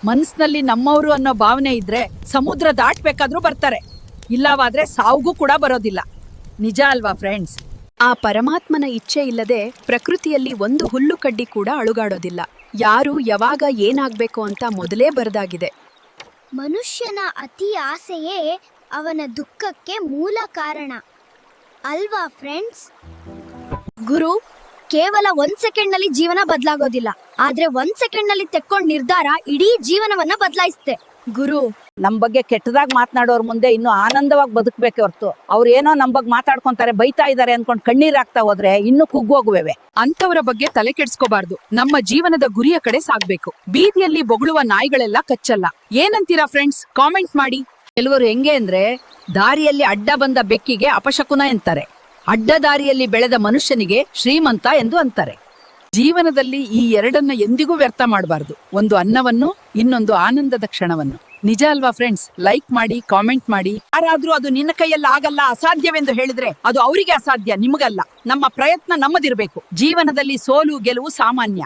ಮನ್ಸಿನಲ್ಲಿ ನಮ್ಮವರು ಅನ್ನೋ ಭಾವನೆ ಇದ್ರೆ ಸಮುದ್ರ ದಾಟ್ಬೇಕಾದ್ರೂ ಬರ್ತಾರೆ, ಇಲ್ಲವಾದ್ರೆ ಸಾವುಗೂ ಕೂಡ ಬರೋದಿಲ್ಲ. ನಿಜ ಅಲ್ವಾ ಫ್ರೆಂಡ್ಸ್? ಆ ಪರಮಾತ್ಮನ ಇಚ್ಛೆ ಇಲ್ಲದೆ ಪ್ರಕೃತಿಯಲ್ಲಿ ಒಂದು ಹುಲ್ಲು ಕಡ್ಡಿ ಕೂಡ ಅಳುಗಾಡೋದಿಲ್ಲ. ಯಾರು ಯಾವಾಗ ಏನಾಗ್ಬೇಕು ಅಂತ ಮೊದಲೇ ಬರೆದಾಗಿದೆ. ಮನುಷ್ಯನ ಅತಿ ಆಸೆಯೇ ಅವನ ದುಃಖಕ್ಕೆ ಮೂಲ ಕಾರಣ ಅಲ್ವಾ ಫ್ರೆಂಡ್ಸ್? ಗುರು, ಕೇವಲ 1 ಸೆಕೆಂಡ್ ನಲ್ಲಿ ಜೀವನ ಬದಲಾಗೋದಿಲ್ಲ, ಆದ್ರೆ 1 ಸೆಕೆಂಡ್ ನಲ್ಲಿ ತೆಕ್ಕೊಂಡ್ ನಿರ್ಧಾರ ಇಡೀ ಜೀವನವನ್ನ ಬದಲಾಯಿಸುತ್ತೆ. ಗುರು, ನಮ್ ಬಗ್ಗೆ ಕೆಟ್ಟದಾಗಿ ಮಾತನಾಡೋರ್ ಮುಂದೆ ಇನ್ನು ಆನಂದವಾಗಿ ಬದುಕಬೇಕೆ ಹೊರತು ಅವ್ರು ಏನೋ ನಮ್ ಬಗ್ಗೆ ಮಾತಾಡ್ಕೊಂತಾರೆ, ಬೈತಾ ಇದಾರೆ ಅನ್ಕೊಂಡ್ ಕಣ್ಣೀರ್ ಹಾಕ್ತಾ ಹೋದ್ರೆ ಇನ್ನು ಕುಗ್ಗೋಗುವೆ. ಅಂತವರ ಬಗ್ಗೆ ತಲೆ ಕೆಡ್ಸ್ಕೋಬಾರ್ದು. ನಮ್ಮ ಜೀವನದ ಗುರಿಯ ಕಡೆ ಸಾಗ್ಬೇಕು. ಬೀದಿಯಲ್ಲಿ ಬೊಗಳುವ ನಾಯಿಗಳೆಲ್ಲ ಕಚ್ಚಲ್ಲ. ಏನಂತೀರಾ ಫ್ರೆಂಡ್ಸ್? ಕಾಮೆಂಟ್ ಮಾಡಿ. ಕೆಲವರು ಹೆಂಗೆ ಅಂದ್ರೆ, ದಾರಿಯಲ್ಲಿ ಅಡ್ಡ ಬಂದ ಬೆಕ್ಕಿಗೆ ಅಪಶಕುನ ಎಂತಾರೆ, ಅಡ್ಡ ದಾರಿಯಲ್ಲಿ ಬೆಳೆದ ಮನುಷ್ಯನಿಗೆ ಶ್ರೀಮಂತ ಎಂದು ಅಂತಾರೆ. ಜೀವನದಲ್ಲಿ ಈ ಎರಡನ್ನ ಎಂದಿಗೂ ವ್ಯರ್ಥ ಮಾಡಬಾರ್ದು. ಒಂದು ಅನ್ನವನ್ನು, ಇನ್ನೊಂದು ಆನಂದದ ಕ್ಷಣವನ್ನು. ನಿಜ ಅಲ್ವಾ ಫ್ರೆಂಡ್ಸ್? ಲೈಕ್ ಮಾಡಿ, ಕಾಮೆಂಟ್ ಮಾಡಿ. ಯಾರಾದ್ರೂ ಅದು ನಿನ್ನ ಕೈಯಲ್ಲಿ ಆಗಲ್ಲ, ಅಸಾಧ್ಯವೆಂದು ಹೇಳಿದ್ರೆ ಅದು ಅವರಿಗೆ ಅಸಾಧ್ಯ, ನಿಮಗಲ್ಲ. ನಮ್ಮ ಪ್ರಯತ್ನ ನಮ್ಮದಿರ್ಬೇಕು. ಜೀವನದಲ್ಲಿ ಸೋಲು ಗೆಲುವು ಸಾಮಾನ್ಯ.